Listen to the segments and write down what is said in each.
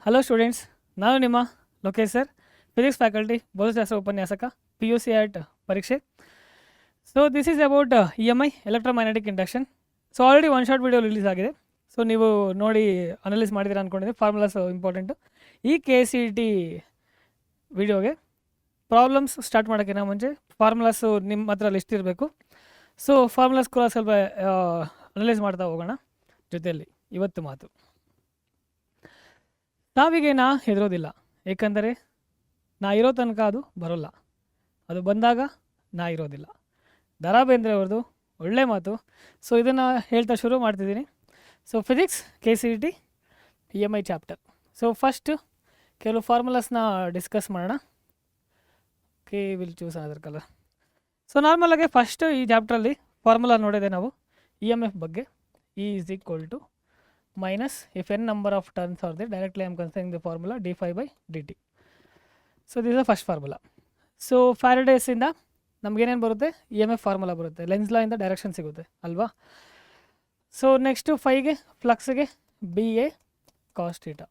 Hello students, ನಾನು ನಿಮ್ಮ Lokesh sir, physics faculty, ಭೌತಶಾಸ್ತ್ರ ಉಪನ್ಯಾಸಕ, PUC ಆರ್ಟ್ ಪರೀಕ್ಷೆ. So this is about EMI electromagnetic induction. So already one short video release ಆಗಿದೆ. So ನೀವು ನೋಡಿ ಅನಲೈಸ್ ಮಾಡಿದ್ದೀರಾ ಅಂದ್ಕೊಂಡಿದ್ದೆ. Formulas important. ಈ KCET ವಿಡಿಯೋಗೆ ಪ್ರಾಬ್ಲಮ್ಸ್ ಸ್ಟಾರ್ಟ್ ಮಾಡೋಕ್ಕಿಂತ ಮುಂಚೆ ಫಾರ್ಮುಲಾಸು ನಿಮ್ಮ ಹತ್ರ ಲಿಸ್ಟ್ ಇರಬೇಕು. ಸೊ ಫಾರ್ಮುಲಾಸ್ ಕೂಡ ಸ್ವಲ್ಪ ಅನಲೈಸ್ ಮಾಡ್ತಾ ಹೋಗೋಣ. ಜೊತೆಯಲ್ಲಿ ಇವತ್ತು ಮಾತು ನಾವೀಗ ಹೆದರೋದಿಲ್ಲ, ಏಕೆಂದರೆ ನಾ ಇರೋ ತನಕ ಅದು ಬರೋಲ್ಲ, ಅದು ಬಂದಾಗ ನಾ ಇರೋದಿಲ್ಲ. ದ.ರಾ ಬೇಂದ್ರೆ ಅವ್ರದ್ದು ಒಳ್ಳೆ ಮಾತು. ಸೊ ಇದನ್ನು ಹೇಳ್ತಾ ಶುರು ಮಾಡ್ತಿದ್ದೀನಿ. So physics KCET EMI chapter. So first ಕೆಲವು ಫಾರ್ಮುಲಾಸ್ನ ಡಿಸ್ಕಸ್ ಮಾಡೋಣ. Okay, will choose other colour. So ನಾರ್ಮಲಾಗಿ ಫಸ್ಟ್ ಈ ಚಾಪ್ಟ್ರಲ್ಲಿ ಫಾರ್ಮುಲಾ ನೋಡಿದೆ ನಾವು EMF ಬಗ್ಗೆ. E is equal to minus if n number of turns are there, directly I am considering the formula d∅/dt. So this is the first formula. So Faraday's ಇಂದ ನಮಗೇನೇನು ಬರುತ್ತೆ, EMF formula ಬರುತ್ತೆ. Lens law ಇಂದ direction ಸಿಗುತ್ತೆ ಅಲ್ವಾ. So next ಫೈಗೆ ಫ್ಲಕ್ಸ್ಗೆ BA cos θ.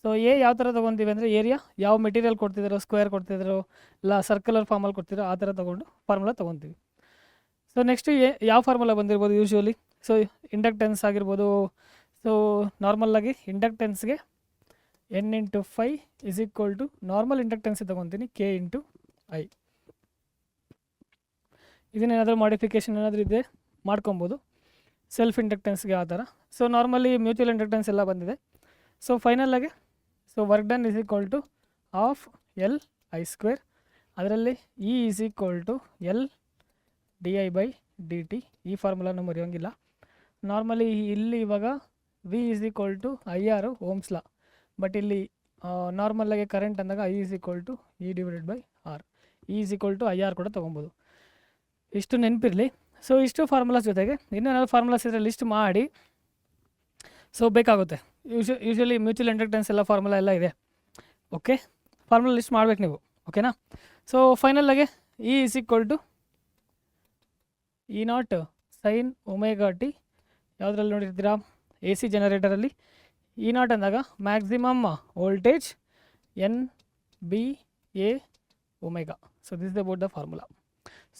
So ಎ ಯಾವ ಥರ ತೊಗೊತೀವಿ ಅಂದರೆ ಏರಿಯಾ ಯಾವ ಮೆಟೀರಿಯಲ್ ಕೊಡ್ತಿದ್ದಾರೋ, ಸ್ಕ್ವೇರ್ ಕೊಡ್ತಿದ್ದಾರೋ ಇಲ್ಲ ಸರ್ಕ್ಯುಲರ್ ಫಾರ್ಮಲ್ಲಿ ಕೊಡ್ತಿರೋ ಆ ಥರ ತೊಗೊಂಡು ಫಾರ್ಮುಲಾ ತೊಗೊತೀವಿ. ಸೊ ನೆಕ್ಸ್ಟು ಯಾವ ಫಾರ್ಮುಲಾ ಬಂದಿರ್ಬೋದು ಯೂಶ್ವಲಿ. ಸೊ ಇಂಡಕ್ಟೆನ್ಸ್ ಆಗಿರ್ಬೋದು. ಸೊ ನಾರ್ಮಲಾಗಿ ಇಂಡಕ್ಟೆನ್ಸ್ಗೆ n/φ is equal to normal inductance ತೊಗೊತೀನಿ K/I. ಇದನ್ನೇನಾದರೂ ಮಾಡಿಫಿಕೇಷನ್ ಏನಾದರೂ ಇದೆ ಮಾಡ್ಕೊಬೋದು, ಸೆಲ್ಫ್ ಇಂಡಕ್ಟೆನ್ಸ್ಗೆ ಆ ಥರ. ಸೊ ನಾರ್ಮಲಿ ಮ್ಯೂಚುವಲ್ ಇಂಡಕ್ಟೆನ್ಸ್ ಎಲ್ಲ ಬಂದಿದೆ. ಸೊ ಫೈನಲಾಗಿ so work done is equal to of L/I². ಅದರಲ್ಲಿ E is equal to L/di/dt. ಈ ಫಾರ್ಮುಲಾನು ಮರೆಯೋಂಗಿಲ್ಲ. ನಾರ್ಮಲಿ ಇಲ್ಲಿ ಇವಾಗ V is equal to IR ohm's law, but ಇಲ್ಲಿ ನಾರ್ಮಲಾಗಿ ಕರೆಂಟ್ ಅಂದಾಗ I is equal to E/R. E is equal to IR ಕೂಡ ತೊಗೊಬೋದು. ಇಷ್ಟು ನೆನಪಿರಲಿ. ಸೊ ಇಷ್ಟು ಫಾರ್ಮುಲಾಸ್ ಜೊತೆಗೆ ಇನ್ನೇನಾದ್ರು ಫಾರ್ಮುಲಾಸ್ ಇದ್ದರೆ ಲಿಸ್ಟ್ ಮಾಡಿ. ಸೊ ಬೇಕಾಗುತ್ತೆ. ಯೂಶ್ವಲಿ ಮ್ಯೂಚುವಲ್ ಇಂಡಕ್ಟೆನ್ಸ್ ಎಲ್ಲ ಫಾರ್ಮುಲಾ ಎಲ್ಲ ಇದೆ. ಓಕೆ, ಫಾರ್ಮುಲಾ ಲಿಸ್ಟ್ ಮಾಡ್ಬೇಕು ನೀವು. ಓಕೆನಾ. ಸೊ ಫೈನಲಾಗಿ E is equal to E0 sin ωt. ಯಾವುದ್ರಲ್ಲಿ ನೋಡಿರ್ತೀರಾ, AC ಜನರೇಟರಲ್ಲಿ E0 ಅಂದಾಗ maximum voltage NBAω. So this is about the formula.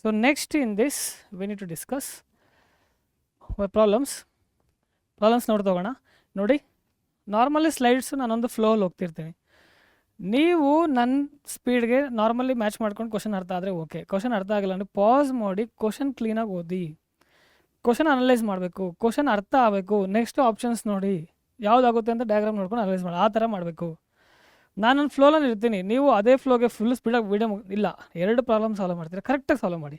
So next in this we need to discuss problems ನೋಡ್ತಾ ಹೋಗೋಣ. ನೋಡಿ, ನಾರ್ಮಲಿ ಸ್ಲೈಡ್ಸು ನಾನೊಂದು ಫ್ಲೋಲ್ಲಿ ಹೋಗ್ತಿರ್ತೀನಿ. ನೀವು ನನ್ನ ಸ್ಪೀಡ್ಗೆ ನಾರ್ಮಲಿ ಮ್ಯಾಚ್ ಮಾಡ್ಕೊಂಡು ಕ್ವಶನ್ ಅರ್ಥ ಆದರೆ ಓಕೆ. ಕ್ವಶನ್ ಅರ್ಥ ಆಗಿಲ್ಲ ಅಂದರೆ ಪಾಸ್ ಮಾಡಿ ಕ್ವಶನ್ ಕ್ಲೀನಾಗಿ ಓದಿ, ಕ್ವಶನ್ ಅನಲೈಸ್ ಮಾಡಬೇಕು, ಕ್ವಶನ್ ಅರ್ಥ ಆಗಬೇಕು. ನೆಕ್ಸ್ಟ್ ಆಪ್ಷನ್ಸ್ ನೋಡಿ ಯಾವುದಾಗುತ್ತೆ ಅಂತ ಡಯಾಗ್ರಾಮ್ ನೋಡ್ಕೊಂಡು ಅನಲೈಸ್ ಮಾಡಿ, ಆ ಥರ ಮಾಡಬೇಕು. ನಾನು ಫ್ಲೋನಲ್ಲಿ ಇರ್ತೀನಿ, ನೀವು ಅದೇ ಫ್ಲೋಗೆ ಫುಲ್ ಸ್ಪೀಡಾಗಿ ವೀಡಿಯೋ ಇಲ್ಲ, 2 ಪ್ರಾಬ್ಲಮ್ ಸಾಲ್ವ್ ಮಾಡ್ತೀರಾ, ಕರೆಕ್ಟಾಗಿ ಸಾಲ್ವ್ ಮಾಡಿ.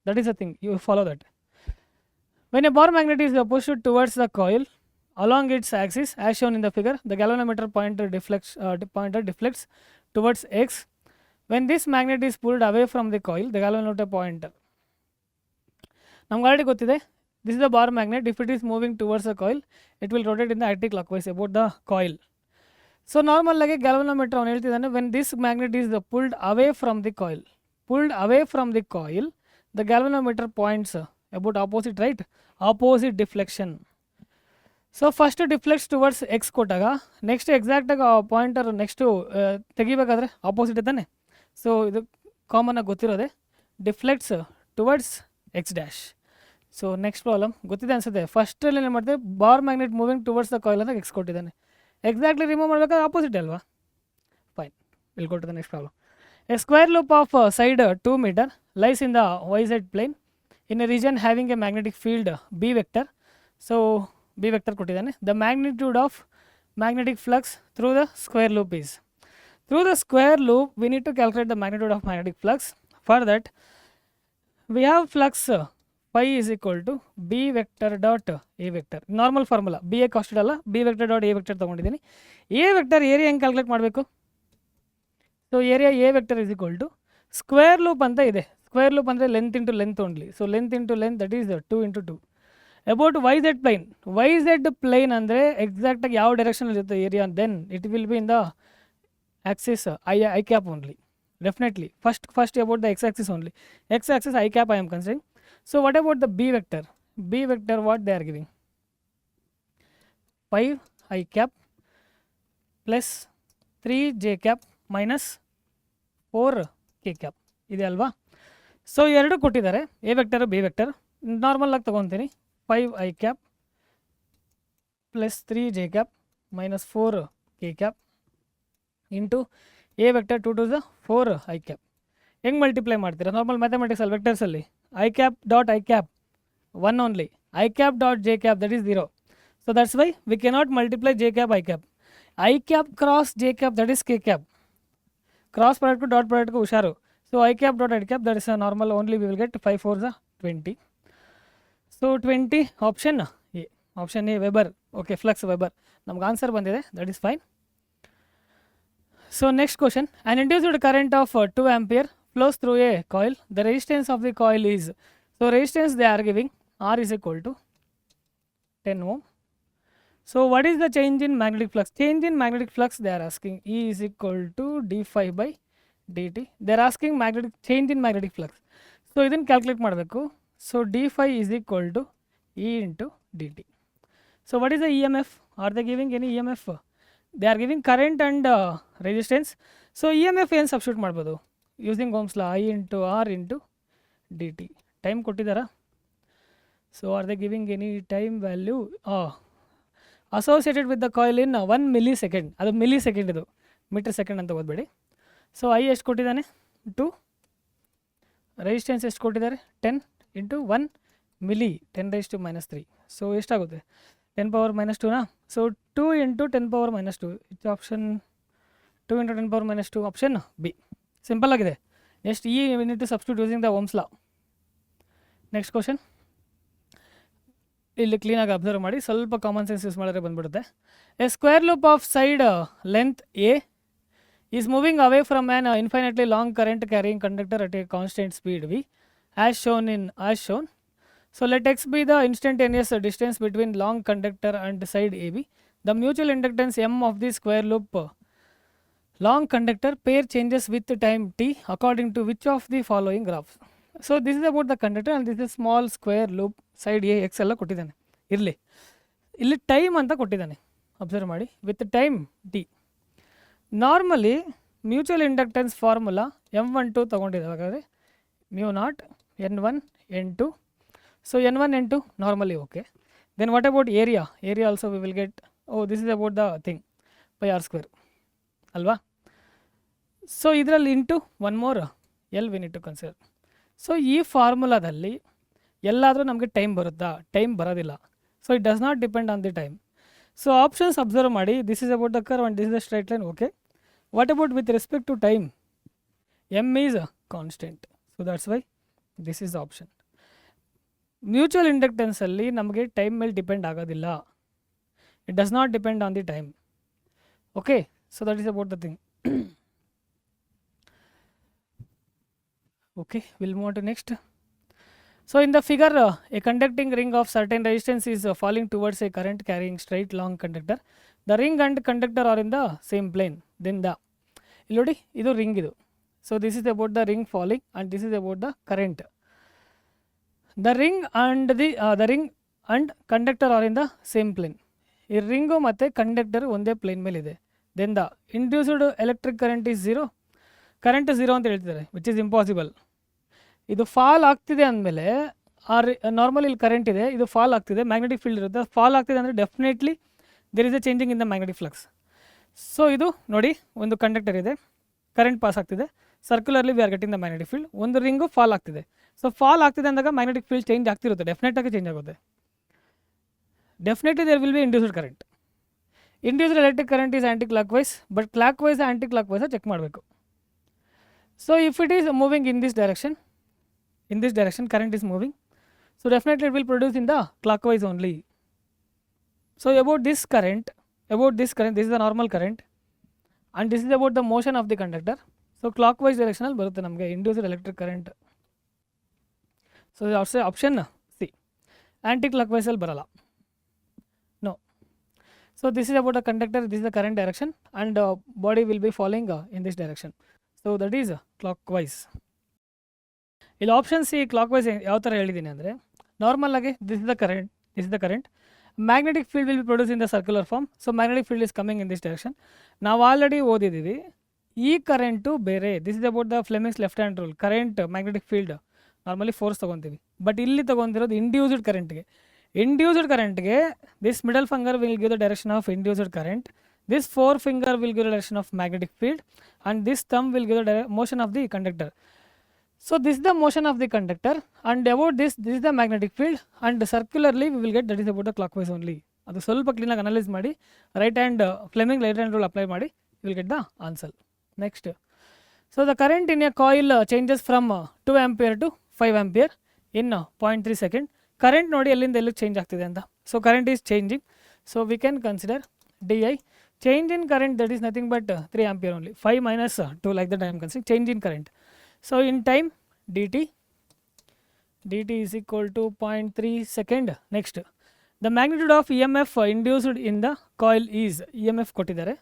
That is a thing, you follow that. When a bar magnet is opposed towards the coil along its axis as shown in the figure, the galvanometer pointer deflects towards X. When this magnet is pulled away from the coil, the galvanometer pointer, ನಮ್ಗೆ already ಗೊತ್ತಿದೆ, this is the bar magnet. If it is moving towards the coil, it will rotate in the anti-clockwise about the coil. So normal ಆಗಿ galvanometer ಅವನು ಹೇಳ್ತಿದ್ದಾನೆ, when this magnet is pulled away from the coil, the galvanometer points about opposite, right? Opposite deflection. So first deflects towards X ಕೊಟ್ಟಾಗ next ಎಕ್ಸಾಕ್ಟಾಗಿ ಆ pointer next ತೆಗಿಬೇಕಾದ್ರೆ opposite ತಾನೆ. So ಇದು ಕಾಮನ್ನಾಗಿ ಗೊತ್ತಿರೋದೆ, deflects towards X'. So next problem ಗೊತ್ತಿದೆ ಅನಿಸುತ್ತೆ. ಫಸ್ಟಲ್ಲಿ ಏನು ಮಾಡ್ತೇವೆ, bar magnet moving towards the coil ಅಂತ ಎಕ್ಸ್ ಕೊಟ್ಟಿದ್ದಾನೆ. ಎಕ್ಸಾಕ್ಟ್ಲಿ ರಿಮೂವ್ ಮಾಡಬೇಕಾದ್ರೆ ಆಪೋಸಿಟ್ ಅಲ್ವಾ. ಫೈನ್, ಇಲ್ಲಿ ಕೊಟ್ಟಿದ್ದೆ. Next problem, a square loop of side 2 metre lies in the YZ plane in a region having a magnetic field B vector. So B vector ಕೊಟ್ಟಿದ್ದಾನೆ. The magnitude of magnetic flux through the square loop is, through the square loop we need to calculate the magnitude of magnetic flux. For that we have flux φ is equal to B vector dot A vector. Normal formula, BA cos theta ಅಲ್ಲ, B vector dot A vector ತೊಗೊಂಡಿದ್ದೀನಿ. A vector area ಹೆಂಗೆ calculate ಮಾಡಬೇಕು. So area A vector is equal to square loop ಅಂತ ಇದೆ. Square loop ಅಂದರೆ length into length only. So length into length, that is 2 × 2. About YZ plane, YZ plane ಅಂದರೆ ಎಕ್ಸಾಕ್ಟಾಗಿ ಯಾವ ಡೈರೆಕ್ಷನಲ್ಲಿ ಇರುತ್ತೆ area, then it will be in the axis I cap only. Definitely first about the X axis only. X axis I cap I am considering. So what about the B vector what they are giving, 5 I cap plus 3 j minus 4 k ಇದೆ ಅಲ್ವಾ. So ಎರಡು ಕೊಟ್ಟಿದ್ದಾರೆ, A vector B vector. Normal ಆಗಿ ತೊಗೊತೀನಿ 5i plus 3 j minus 4 k into A vector 2 to 4i. ಹೆಂಗೆ multiply ಮಾಡ್ತೀರಾ normal ಮ್ಯಾಥಮೆಟಿಕ್ಸಲ್ಲಿ ವೆಕ್ಟರ್ಸಲ್ಲಿ? i dot i one only, i dot j that is 0. So that's why we cannot multiply j i cross j that is k. Cross product dot ಪ್ರಾಡಕ್ಟ್ಗೂ ಹುಷಾರು. So i dot i that is a normal only, we will get 5 4s 20. So 20 option A Weber. Okay, flux Weber. ನಮ್ಗೆ answer ಬಂದಿದೆ, that is fine. So next question, an induced current of 2 ampere flows through a coil. The resistance of the coil is, so resistance they are giving R is equal to 10 ohm. So what is the change in magnetic flux? Change in magnetic flux they are asking. E is equal to d phi by dt. They are asking magnetic change in magnetic flux. So ಇದನ್ನು calculate ಮಾಡಬೇಕು. So d phi is equal to E into dt. So what is the EMF? Are they giving any EMF? They are giving current and resistance. So EMF ಏನು substitute ಮಾಡ್ಬೋದು? Using ohm's law, I into R into dt. Time ಕೊಟ್ಟಿದ್ದಾರಾ? So are they giving any time value? Associated with the coil in 1 millisecond. ಅದು millisecond, ಇದು metre second ಅಂತ ಓದಬೇಡಿ. So I ಎಷ್ಟು ಕೊಟ್ಟಿದ್ದಾನೆ? 2. Resistance ಎಷ್ಟು ಕೊಟ್ಟಿದ್ದಾರೆ? 10 ಇಂಟು 1 ಮಿಲಿ 10⁻⁻3. ಸೊ ಎಷ್ಟಾಗುತ್ತೆ? 10⁻²ನಾ? So 2 into 10⁻². It's option 2 into 10⁻², option B. Simple ಆಗಿದೆ. ನೆಕ್ಸ್ಟ್ ಈ unit to substitute using the ohm's law. Next question ಇಲ್ಲಿ ಕ್ಲೀನಾಗಿ ಅಬ್ಸರ್ವ್ ಮಾಡಿ, ಸ್ವಲ್ಪ ಕಾಮನ್ ಸೆನ್ಸ್ ಯೂಸ್ ಮಾಡಿದ್ರೆ ಬಂದ್ಬಿಡುತ್ತೆ. A square loop of side length A is moving away from an infinitely long current carrying conductor at a constant speed v as shown. So let x be the instantaneous distance between long conductor and side AB. The mutual inductance M of the square loop long conductor pair changes with time t according to which of the following graphs. So this is about the conductor and this is small square loop side A x ಎಲ್ಲ ಕೊಟ್ಟಿದ್ದಾನೆ. ಇಲ್ಲಿ time ಅಂತ ಕೊಟ್ಟಿದ್ದಾನೆ, observe ಮಾಡಿ, with time t. Normally mutual inductance formula M12 ತೊಗೊಂಡಿದ್ದಾವೆ, ಹಾಗಾದರೆ μ0 N1 N2. So N1 N2 normally okay. Then what about area? Area also we will get, this is about the thing by R² ಅಲ್ವಾ. So ಇದರಲ್ಲಿ into one more L we need to consider. So ಈ ಫಾರ್ಮುಲಾದಲ್ಲಿ ಎಲ್ಲಾದರೂ ನಮಗೆ time ಬರುತ್ತಾ? Time ಬರೋದಿಲ್ಲ. So it does not depend on the time. So options observe ಮಾಡಿ, this is about the curve and this is the straight line. Okay, what about with respect to time? M is constant. So that's why this is the option. Mutual ಇಂಡಕ್ಟೆನ್ಸಲ್ಲಿ ನಮಗೆ time ಮೇಲೆ depend ಆಗೋದಿಲ್ಲ. It does not depend on the time. Okay, so that is about the thing. Okay, will move to next. So in the figure, a conducting ring of certain resistance is falling towards a current carrying straight long conductor. The ring and conductor are in the same plane. Then the ಇಲ್ಲಿ ನೋಡಿ, ಇದು ring ಇದು. So this is about the ring falling and this is about the current. The ring and conductor are in the same plane. ಈ ring ಮತ್ತು conductor ಒಂದೇ plane ಮೇಲಿದೆ. Then the induced electric current is 0. Current 0 ಅಂತ ಹೇಳ್ತಿದ್ದಾರೆ, which is impossible. ಇದು fall ಆಗ್ತಿದೆ ಅಂದಮೇಲೆ normal ಇಲ್ಲಿ ಕರೆಂಟ್ ಇದೆ, ಇದು ಫಾಲ್ ಆಗ್ತಿದೆ, ಮ್ಯಾಗ್ನೆಟಿಕ್ ಫೀಲ್ಡ್ ಇರುತ್ತೆ. ಫಾಲ್ ಆಗ್ತಿದೆ ಅಂದರೆ definitely there is a changing in the magnetic flux. So ಇದು ನೋಡಿ, ಒಂದು ಕಂಡಕ್ಟರ್ ಇದೆ, ಕರೆಂಟ್ ಪಾಸ್ ಆಗ್ತಿದೆ, circularly we are getting the magnetic field. ಒಂದು ರಿಂಗು ಫಾಲ್ ಆಗ್ತಿದೆ. ಸೊ ಫಾಲ್ ಆಗ್ತಿದೆ ಅಂದಾಗ ಮ್ಯಾಗ್ನೆಟಿಕ್ ಫೀಲ್ಡ್ ಚೇಂಜ್ ಆಗ್ತಿರುತ್ತೆ, ಡೆಫಿನೆಟಾಗಿ ಚೇಂಜ್ ಆಗುತ್ತೆ. Definitely there will be induced current. Induced electric current is anticlockwise, but clock wise anticlockwise check ಮಾಡಬೇಕು. So if it is moving in this direction, current is moving, so definitely it will produce in the clockwise only. So about this current, this is the normal current and this is about the motion of the conductor. So clockwise directional barutte namge induced electric current. So also option C, anti clockwise al barala, no. So this is about the conductor, this is the current direction and body will be falling in this direction. So that is clockwise. ಇಲ್ಲಿ option C clockwise ಯಾವ ಥರ ಹೇಳಿದ್ದೀನಿ ಅಂದರೆ, normal ಆಗಿ this is the current magnetic field will be produce in the circular form. So magnetic field is coming in this direction. ನಾವು already ಓದಿದ್ದೀವಿ ಈ current ಬೇರೆ. This is about the Fleming's left hand rule. Current magnetic field normally force ತೊಗೊತೀವಿ, but ಇಲ್ಲಿ ತೊಗೊಂತಿರೋದು induced ಕರೆಂಟ್ಗೆ. Induced ಕರೆಂಟ್ಗೆ this middle finger will give the direction of induced current, this four finger will give the direction of magnetic field, and this thumb will give the motion of the conductor. So this is the motion of the conductor, and about this is the magnetic field, and circularly we will get that is about the clockwise only. ಅದು ಸ್ವಲ್ಪ ಕ್ಲೀನಾಗಿ analyse ಮಾಡಿ right hand Fleming right hand rule apply ಮಾಡಿ you will get the answer. Next, so the current in a coil changes from 2 ampere to 5 ampere in 0.3 second. Current ನೋಡಿ ಎಲ್ಲಿಂದ ಎಲ್ಲಿಗೆ change ಆಗ್ತಿದೆ ಅಂತ. So current is changing, so we can consider D I change in current, that is nothing but 3 ampere only. 5 minus 2 like that I am considering change in current. So in time dt is equal to 0.3 second. Next, the magnitude of EMF induced in the coil is, EMF ಕೊಟ್ಟಿದ್ದಾರೆ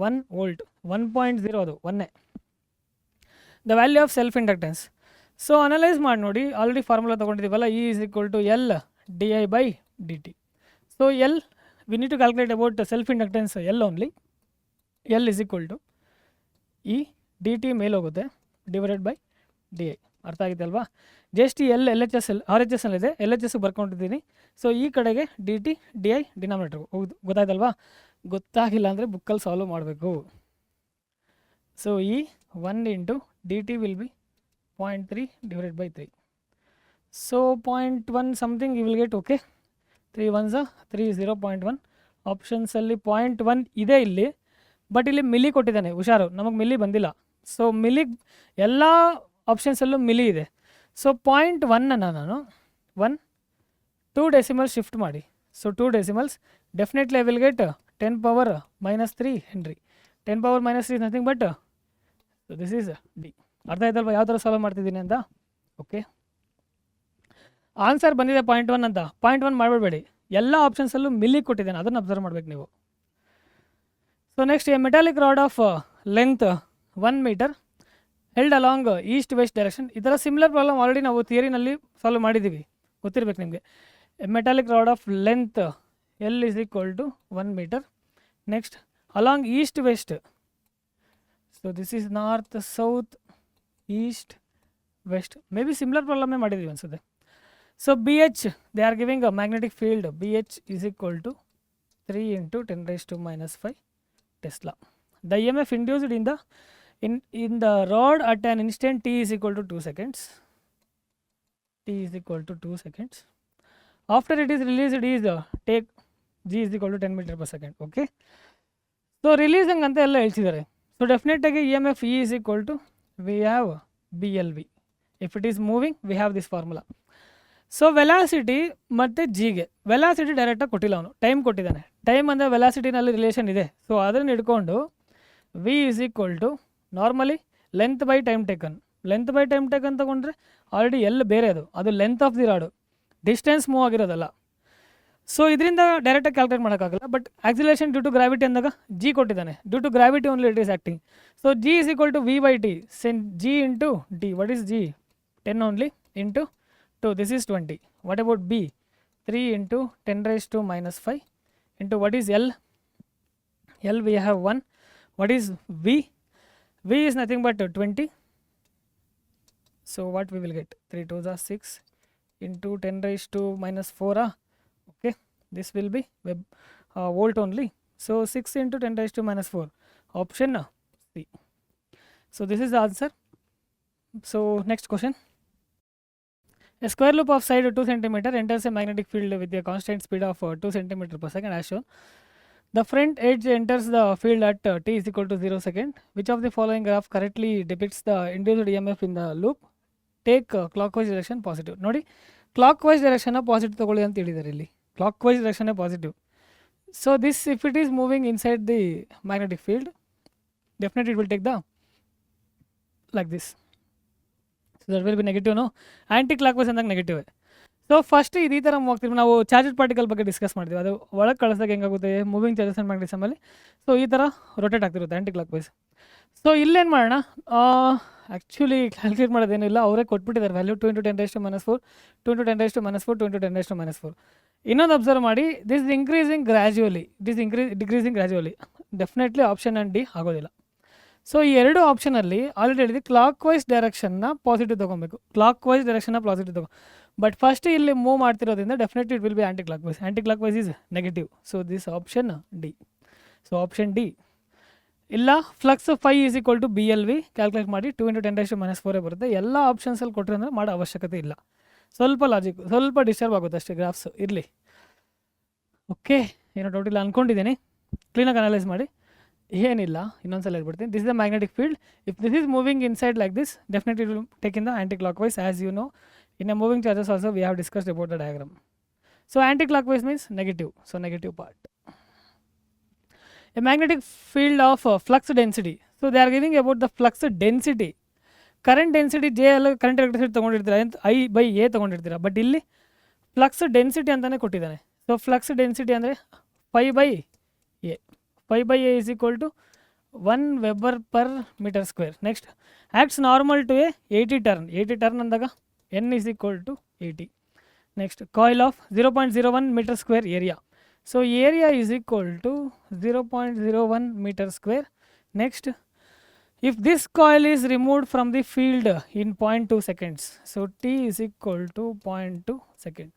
1 volt, 1.0 ಅದು 1. The value of self inductance. So analyze ಮಾಡಿ ನೋಡಿ, already formula ತೊಗೊಂಡಿದ್ದೀವಲ್ಲ, E is equal to L di by dt. So L, we need to calculate about self inductance L only. L is equal to E dt ಮೇಲೆ ಹೋಗುತ್ತೆ divided by D I. ಅರ್ಥ ಆಗಿದೆ ಅಲ್ವಾ? Just L L H S R H S ಅಲ್ಲಿದೆ, L H S ಬರ್ಕೊಂಡಿದ್ದೀನಿ. So ಈ ಕಡೆಗೆ D T D I denominator ಗೊತ್ತಾಯ್ತಲ್ವಾ? ಗೊತ್ತಾಗಿಲ್ಲ ಅಂದರೆ ಬುಕ್ಕಲ್ಲಿ ಸಾಲ್ವ್ ಮಾಡಬೇಕು. ಸೊ ಈ 1 into D T will be 0.3 divided by 3. So 0.1 something you will get. Okay, 3 1s 3 0.1. ಆಪ್ಷನ್ಸಲ್ಲಿ 0.1 ಇದೆ ಇಲ್ಲಿ, ಬಟ್ ಇಲ್ಲಿ ಮಿಲಿ ಕೊಟ್ಟಿದ್ದಾನೆ, ಹುಷಾರು, ನಮಗೆ ಮಿಲಿ ಬಂದಿಲ್ಲ. ಸೊ ಮಿಲಿ ಎಲ್ಲ ಆಪ್ಷನ್ಸಲ್ಲೂ ಮಿಲಿ ಇದೆ. ಸೊ 0.1 ನಾನು 2 ಡೆಸಿಮಲ್ಸ್ ಶಿಫ್ಟ್ ಮಾಡಿ. So 2 decimals definitely I will get 10 power minus 3 henry. 10 power minus 3 is nothing but, so this is D. ಅರ್ಥ ಆಯ್ತಲ್ವ ಯಾವ ಥರ ಸಾಲ್ವ್ ಮಾಡ್ತಿದ್ದೀನಿ ಅಂತ? ಓಕೆ, ಆನ್ಸರ್ ಬಂದಿದೆ 0.1 ಅಂತ. 0.1 ಮಾಡಬೇಡಿ, ಎಲ್ಲ ಆಪ್ಷನ್ಸಲ್ಲೂ ಮಿಲಿ ಕೊಟ್ಟಿದ್ದೇನೆ, ಅದನ್ನು ಅಬ್ಸರ್ವ್ ಮಾಡಬೇಕು ನೀವು. So next, a metallic rod of length 1 metre held along east west direction. ಈ ಥರ ಸಿಮಿಲರ್ ಪ್ರಾಬ್ಲಮ್ ಆಲ್ರೆಡಿ ನಾವು ಥಿಯರಿನಲ್ಲಿ ಸಾಲ್ವ್ ಮಾಡಿದ್ದೀವಿ, ಗೊತ್ತಿರಬೇಕು ನಿಮಗೆ. A metallic rod of length L is equal to 1 metre. Next, along east west. So this is north south east west. May be similar ಪ್ರಾಬ್ಲಮೇ ಮಾಡಿದ್ದೀವಿ ಅನ್ಸುತ್ತೆ. So B H, they are giving a magnetic field. B H is equal to 3 into 10⁻⁻⁵ Tesla. The EMF induced in the rod at an instant t is equal to 2 seconds. T is equal to 2 seconds. After it is released is take G is equal to 10 meter per second. Okay. So releasing ante ella helchidare. So definitely EMF E is equal to, we have BLV. If it is moving, we have this formula. So velocity ಮತ್ತು ಜಿಗೆ, velocity ಡೈರೆಕ್ಟಾಗಿ ಕೊಟ್ಟಿಲ್ಲ ಅವನು, time ಕೊಟ್ಟಿದ್ದಾನೆ. Time ಅಂದರೆ ವೆಲಾಸಿಟಿನಲ್ಲಿ relation ಇದೆ. So ಅದನ್ನು ಹಿಡ್ಕೊಂಡು V is equal to normally length by time taken. Length by time taken ತೊಗೊಂಡ್ರೆ ಆಲ್ರೆಡಿ ಎಲ್ಲಿ ಬೇರೆ ಅದು length of the rod, distance move ಆಗಿರೋದಲ್ಲ. ಸೊ ಇದರಿಂದ ಡೈರೆಕ್ಟಾಗಿ ಕ್ಯಾಲ್ಕುಲೇಟ್ ಮಾಡೋಕ್ಕಾಗಲ್ಲ. But acceleration due to gravity ಅಂದಾಗ ಜಿ ಕೊಟ್ಟಿದ್ದಾನೆ, due to gravity only it is acting. So G is equal to V by T, then G into D. What is G? 10 only into 2, this is 20. What about B? 3 into 10⁻⁻⁵ into what is L? L we have 1. What is V? V is nothing but 20. So what we will get? 3 2s are 6 into 10⁻⁻⁴. Okay, this will be volt only. So 6 into 10⁻⁴. Option C. So this is the answer. So next question. A square loop of side 2 cm enters a magnetic field with a constant speed of 2 cm per second as shown. The front edge enters the field at t is equal to 0 second. Which of the following graph correctly depicts the induced EMF in the loop? Take clockwise direction positive. ನೋಡಿ, clockwise direction positive ತಗೊಳ್ಳಿ ಅಂತ ಹೇಳಿದ್ದಾರೆ ಇಲ್ಲಿ. Clockwise direction positive. So this, if it is moving inside the magnetic field, definitely it will take the like this. So that will be negative, no? Anticlockwise ಅಂದಾಗ negative. So first ಈ ಥರ ಹೋಗ್ತೀವಿ ನಾವು. Charge particle ಬಗ್ಗೆ discuss ಮಾಡ್ತೀವಿ, ಅದು ಒಳಗೆ ಕಳಿಸಿದಾಗ ಹೆಂಗಾಗುತ್ತೆ moving charges and ಮ್ಯಾಗ್ನೆಟಿಸಮಲ್ಲಿ. So ಈ ಥರ ರೊಟೇಟ್ ಆಗ್ತಿರುತ್ತೆ ಆ್ಯಂಟಿ ಕ್ಲಾಕ್ ವೈಸ್. ಸೊ ಇಲ್ಲೇನು ಮಾಡೋಣ, ಆ್ಯಕ್ಚುಲಿ ಕ್ಯಾಲ್ಕುಲೇಟ್ ಮಾಡೋದೇನಿಲ್ಲ, ಅವರೇ ಕೊಟ್ಬಿಟ್ಟಿದ್ದಾರೆ ವ್ಯಾಲ್ಯೂ 2 × 10⁻⁴, 2 × 10⁻⁴, 2 × 10⁻⁴. ಇನ್ನೊಂದು ಅಬ್ಸರ್ವ್ ಮಾಡಿ, this increasing gradually, decreasing gradually. Definitely option and D ಆಗೋದಿಲ್ಲ. ಸೊ ಈ ಎರಡು ಆಪ್ಷನಲ್ಲಿ ಆಲ್ರೆಡಿ ಹೇಳಿದ್ವಿ, ಕ್ಲಾಕ್ ವೈಸ್ ಡೈರೆಕ್ಷನ್ನ ಪಾಸಿಟಿವ್ ತೊಗೊಬೇಕು, ಕ್ಲಾಕ್ ವೈಸ್ ಡೈರೆಕ್ಷನ್ನ ಪಾಸಿಟಿವ್ ತೊಗೊ. ಬಟ್ ಫಸ್ಟ್ ಇಲ್ಲಿ ಮೂವ್ ಮಾಡ್ತಿರೋದ್ರಿಂದ definitely it will be anti clock wise. Anticlockwise is negative. So this option D. So option D. ಇಲ್ಲ flux phi is equal to B L V calculate ಮಾಡಿ 2 × 10⁻⁴ ಬರುತ್ತೆ. ಎಲ್ಲ ಆಪ್ಷನ್ಸಲ್ಲಿ ಕೊಟ್ಟರೆ ಅಂದರೆ ಮಾಡೋ ಅವಶ್ಯಕತೆ ಇಲ್ಲ. ಸ್ವಲ್ಪ ಲಾಜಿಕ್, ಸ್ವಲ್ಪ ಡಿಸ್ಟರ್ಬ್ ಆಗುತ್ತೆ ಅಷ್ಟೇ, ಗ್ರಾಫ್ಸ್ ಇರಲಿ. ಓಕೆ, ಏನೋ ಡೌಟ್ ಇಲ್ಲ ಅಂದ್ಕೊಂಡಿದ್ದೀನಿ. ಕ್ಲೀನಾಗಿ ಅನಲೈಸ್ ಮಾಡಿ. ಏನಿಲ್ಲ, ಇನ್ನೊಂದ್ಸಲ ಹೇಳ್ಬಿಡ್ತೀನಿ. This is the magnetic field. If this is moving inside like this, definitely will take in the anticlockwise. As you know, in a moving charges also we have discussed about the diagram. So anticlockwise means negative. So negative part. A magnetic field of flux density. So they are giving about the flux density. Current density J ಅಲ್ಲ, current electricity ತೊಗೊಂಡಿರ್ತೀರ, I/A ತೊಗೊಂಡಿರ್ತೀರ. But ಇಲ್ಲಿ flux density ಅಂತಲೇ ಕೊಟ್ಟಿದ್ದಾನೆ. So flux density ಅಂದರೆ π/A. π/A is equal to 1 Weber per meter square. Next acts normal to a 80 turn. 80 turn ಅಂದಾಗ N is equal to 80. Next coil of 0.01 meter square area. So area is equal to 0.01 meter square. Next, if this coil is removed from the field in 0.2 seconds, so T is equal to 0.2 second.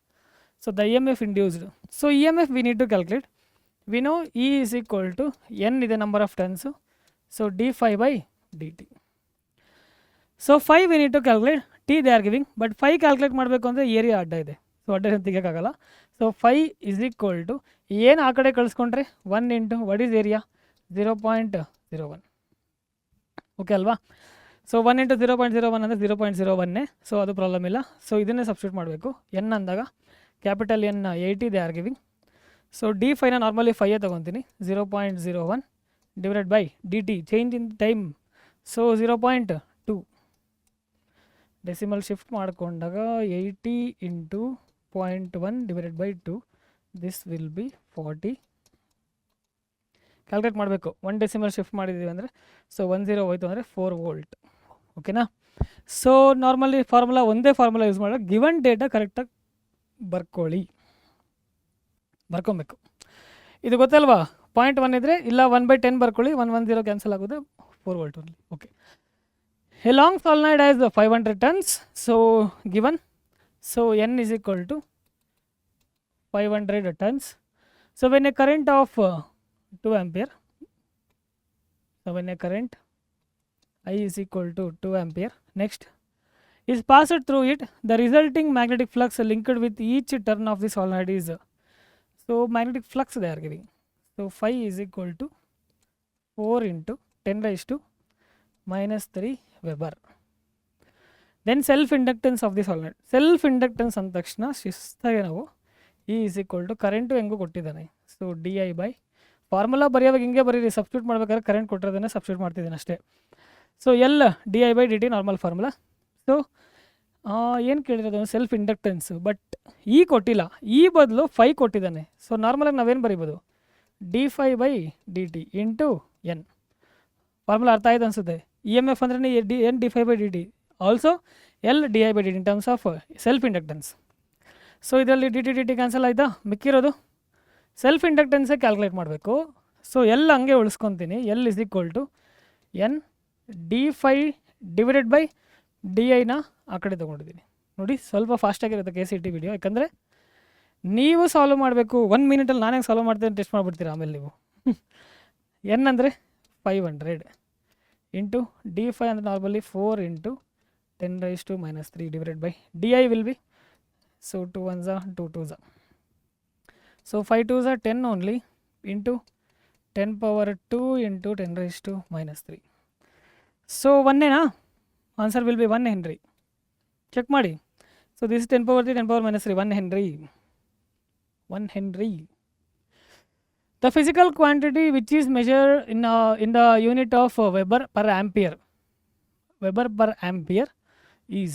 So the EMF induced. So EMF we need to calculate. We know E is equal to N is the number of turns. So d phi by dt. So phi we need to calculate. T they are giving, but phi calculate ಮಾಡಬೇಕು ಅಂದರೆ area ಅಡ್ಡ ಇದೆ. So ಅಡ್ಡ ತೆಗಿಯೋಕ್ಕಾಗಲ್ಲ. So phi is equal to ಏನು ಆ ಕಡೆ ಕಳಿಸ್ಕೊಂಡ್ರೆ 1 into what is area 0.01. Okay ಅಲ್ವಾ? ಸೊ 1 ಇಂಟು 0.01 ಅಂದರೆ 0.01. ಸೊ ಅದು ಪ್ರಾಬ್ಲಮ್ ಇಲ್ಲ. ಸೊ ಇದನ್ನೇ ಸಬ್ಸ್ಟಿಟ್ಯೂಟ್ ಮಾಡಬೇಕು. ಎನ್ ಅಂದಾಗ capital N 80 they are giving. So D fine normally 5 ತೊಗೊತೀನಿ. 0.01 divided by D T change in time. So 0.2 decimal shift ಮಾಡಿಕೊಂಡಾಗ 80 into 0.1 divided by 2, this will be 40. Calculate ಮಾಡಬೇಕು. 1 decimal shift ಮಾಡಿದ್ದೀವಿ ಅಂದರೆ, so 10 ಹೋಯ್ತು ಅಂದರೆ 4 volt. ಓಕೆನಾ? So normally formula ಒಂದೇ formula use ಮಾಡೋ. Given data ಕರೆಕ್ಟಾಗಿ ಬರ್ಕೊಬೇಕು. ಇದು ಗೊತ್ತಲ್ವಾ? 0.1 ಇದ್ದರೆ ಇಲ್ಲ 1/10 ಬರ್ಕೊಳ್ಳಿ. 110 ಕ್ಯಾನ್ಸಲ್ ಆಗೋದು, 4 volt only. Okay. A long solenoid has 500 turns. So given. So N is equal to 500 tons. So when a current of 2 ampere, so when a current I is equal to 2 ampere, next is passed through it, the resulting magnetic flux linked with each turn of the solenoid is, so magnetic flux they are giving. So phi is equal to 4 into 10⁻³ Weber. Then self inductance of the solenoid. Self inductance ಅಂದ ತಕ್ಷಣ ಶಿಸ್ತಾಗಿ ನಾವು E is equal to current ಹೆಂಗೂ ಕೊಟ್ಟಿದ್ದಾನೆ. So D I by formula ಬರೆಯೋವಾಗ ಹಿಂಗೆ ಬರೀರಿ. Substitute ಮಾಡ್ಬೇಕಾದ್ರೆ ಕರೆಂಟ್ ಕೊಟ್ಟಿರೋದನ್ನೇ ಸಬ್ಸ್ಟಿಟ್ಯೂಟ್ ಮಾಡ್ತಿದ್ದೀನಿ ಅಷ್ಟೇ. So L D I by D T normal formula. So ಏನು ಕೇಳಿರೋದು ಸೆಲ್ಫ್ ಇಂಡಕ್ಟೆನ್ಸು, ಬಟ್ ಇ ಕೊಟ್ಟಿಲ್ಲ. ಈ ಬದಲು 5 ಕೊಟ್ಟಿದ್ದಾನೆ. ಸೊ ನಾರ್ಮಲಾಗಿ ನಾವೇನು ಬರೀಬೋದು, D phi by D T into N. Formula ಅರ್ಥ ಆಯ್ತು ಅನಿಸುತ್ತೆ. ಇ ಎಮ್ ಎಫ್ ಅಂದ್ರೆ N D phi by D T, also L D I by D T in terms of self inductance. So ಇದರಲ್ಲಿ D T D T cancel ಆಯಿತಾ? ಮಿಕ್ಕಿರೋದು self ಇಂಡಕ್ಟೆನ್ಸೇ calculate ಮಾಡಬೇಕು. So L ಹಂಗೆ ಉಳಿಸ್ಕೊತೀನಿ. L is equal to N D phi divided by D ಐನ ಆ ಕಡೆ ತೊಗೊಂಡಿದ್ದೀನಿ. ನೋಡಿ ಸ್ವಲ್ಪ ಫಾಸ್ಟಾಗಿರುತ್ತೆ ಕೆ ಸಿ ಟಿ ವಿಡಿಯೋ, ಯಾಕಂದರೆ ನೀವು ಸಾಲ್ವ್ ಮಾಡಬೇಕು. 1 ಮಿನಿಟಲ್ಲಿ ನಾನೇ ಸಾಲ್ವ್ ಮಾಡ್ತೀನಿ, ಟೆಸ್ಟ್ ಮಾಡಿಬಿಡ್ತೀರಾ ಆಮೇಲೆ ನೀವು. ಎನ್ ಅಂದರೆ 500 ಇಂಟು ಡಿ ಫೈ ಅಂದರೆ normally 4 into 10⁻³ divided by di will be, so 2 1s are 2 2s are, so 5 2s are 10 only into 10⁻² into 10⁻³ so 1 na answer will be 1 Henry. Check ಮಾಡಿ. So this is 10⁻³ 10⁻³ 1 Henry. 1 Henry. The physical quantity which is measured in the unit of Weber per ampere. Weber per ampere is,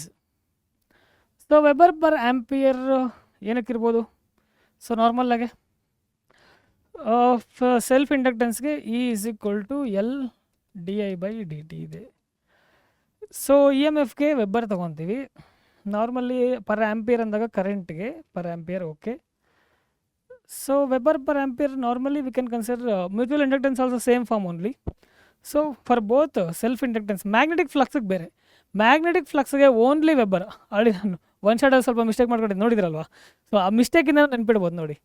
so Weber per ampere ಏನಕ್ಕಿರ್ಬೋದು? So normal ಆಗಿ self ಇಂಡಕ್ಟೆನ್ಸ್ಗೆ E is equal to L D I by D T ಇದೆ. So E M ಎಫ್ಗೆ weber ತೊಗೊತೀವಿ. Normally per ampere ಅಂದಾಗ ಕರೆಂಟ್ಗೆ per ampere okay. So Weber per ampere normally we can consider mutual inductance also same form only. So for both self inductance magnetic ಫ್ಲಕ್ಸ್ಗೆ ಬೇರೆ, magnetic ಫ್ಲಕ್ಸ್ಗೆ only weber. Already ನಾನು one ಶಾರ್ಟಲ್ಲಿ ಸ್ವಲ್ಪ mistake ಮಾಡ್ಕೊಂಡಿದ್ದು ನೋಡಿದ್ರಲ್ವಾ, ಸೊ ಆ ಮಿಸ್ಟೇಕಿಂದ ನೆನ್ಪಿಡ್ಬೋದು ನೋಡಿ.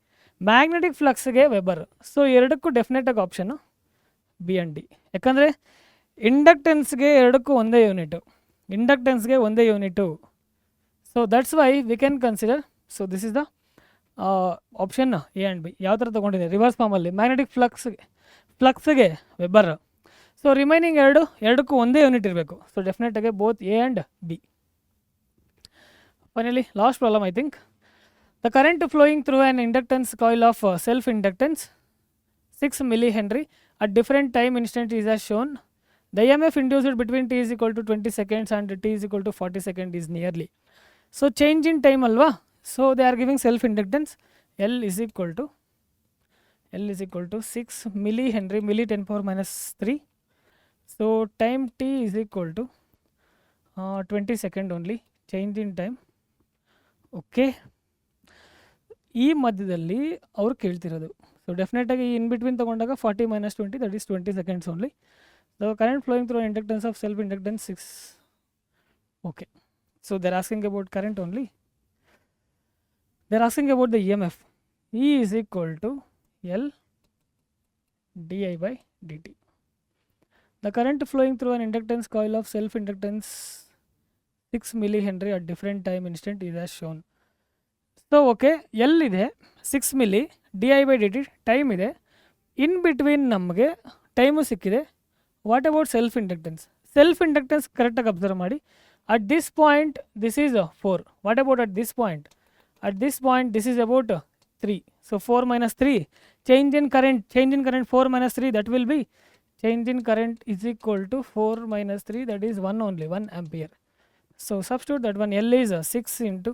ಮ್ಯಾಗ್ನೆಟಿಕ್ ಫ್ಲಕ್ಸ್ಗೆ ವೆಬ್ಬರ್. ಸೊ ಎರಡಕ್ಕೂ ಡೆಫಿನೆಟಾಗಿ ಆಪ್ಷನ್ನು ಬಿ ಆ್ಯಂಡ್ ಡಿ. ಯಾಕಂದರೆ ಇಂಡಕ್ಟೆನ್ಸ್ಗೆ ಎರಡಕ್ಕೂ ಒಂದೇ ಯೂನಿಟು, ಇಂಡಕ್ಟೆನ್ಸ್ಗೆ ಒಂದೇ unit. So that's why we can consider. So this is the option A and B. ಯಾವ ಥರ ತೊಗೊಂಡಿದೆ ರಿವರ್ಸ್ ಫಾರ್ಮಲ್ಲಿ ಮ್ಯಾಗ್ನೆಟಿಕ್ ಫ್ಲಕ್ಸ್ಗೆ ವೆಬ್ಬರ್. ಸೊ ರಿಮೈನಿಂಗ್ ಎರಡಕ್ಕೂ ಒಂದೇ ಯೂನಿಟ್ ಇರಬೇಕು. ಸೊ ಡೆಫಿನೆಟಾಗಿ both A and B. Finally last problem I think. The current flowing through an inductance coil of self inductance 6 millihenry at different time instant is as shown. The EMF induced between t is equal to 20 seconds and t is equal to 40 seconds is nearly. So change in time alva. So they are giving self inductance L is equal to 6 millihenry, milli 10 power minus 3. So time t is equal to 20 second only, change in time. Okay. ಈ ಮಧ್ಯದಲ್ಲಿ ಅವ್ರು ಕೇಳ್ತಿರೋದು. So ಡೆಫಿನೆಟಾಗಿ in between ತೊಗೊಂಡಾಗ 40 minus 20 that is 20 seconds only. The current flowing through inductance of self inductance 6. Okay, so they're asking about current only. They're asking about the E M F. E is equal to L D I by D T. The current flowing through an inductance coil of self inductance 6 millihenry at different time instant is as shown. So okay, L ಇದೆ 6 milli, D I by D T time ಇದೆ, in between ನಮಗೆ time ಸಿಕ್ಕಿದೆ. What about self inductance? Self inductance ಕರೆಕ್ಟಾಗಿ observe ಮಾಡಿ. At this point this is 4. What about at this point? At this point this is about 3. So 4 minus 3, change in current 4 minus 3, that will be change in current is equal to 4 minus 3, that is 1 only, 1 ampere. So substitute that one. L is 6 into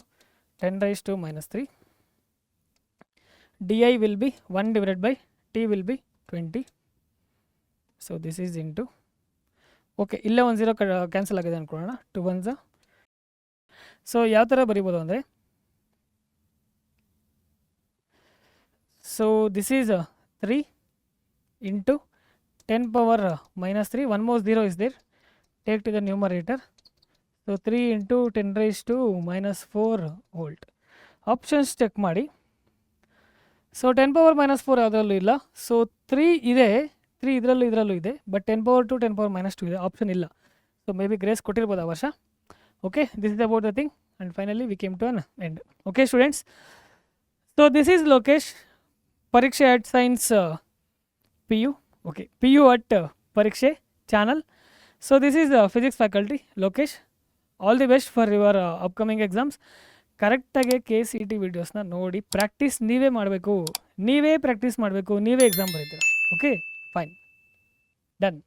10 raised to minus 3. di will be 1 divided by t will be 20. So this is into, okay, ಇಲ್ಲೇ 1 0 cancel ಆಗಿದೆ ಅಂದ್ಕೊಳ್ಳೋಣ. 2 1s. So ಯಾವ ಥರ ಬರಿಬೋದು ಅಂದರೆ, so this is 3 into 10 power minus 3. One more 0 is there, take to the numerator. So 3 into 10 raised to minus 4 volt. Options check ಮಾಡಿ. So 10 power minus 4 ಯಾವುದರಲ್ಲೂ ಇಲ್ಲ. So 3 ಇದೆ, 3 ಇದರಲ್ಲೂ ಇದೆ, ಬಟ್ 10 power 2 10 power minus 2 ಇದೆ, ಆಪ್ಷನ್ ಇಲ್ಲ. So may be grace ಕೊಟ್ಟಿರ್ಬೋದು ಆ ವರ್ಷ. Okay, this is about the thing and finally we came to an end. Okay students, so this is Lokesh, Pareeksha at science P U. Okay, P U at Pareeksha channel. So this is physics faculty Lokesh. All the best for your upcoming exams. ಕರೆಕ್ಟಾಗಿ KCET ವೀಡಿಯೋಸ್ನ ನೋಡಿ practice ನೀವೇ ಮಾಡಬೇಕು, ನೀವೇ practice ಮಾಡಬೇಕು, ನೀವೇ exam ಬರೀತೀರ. Okay, fine, done.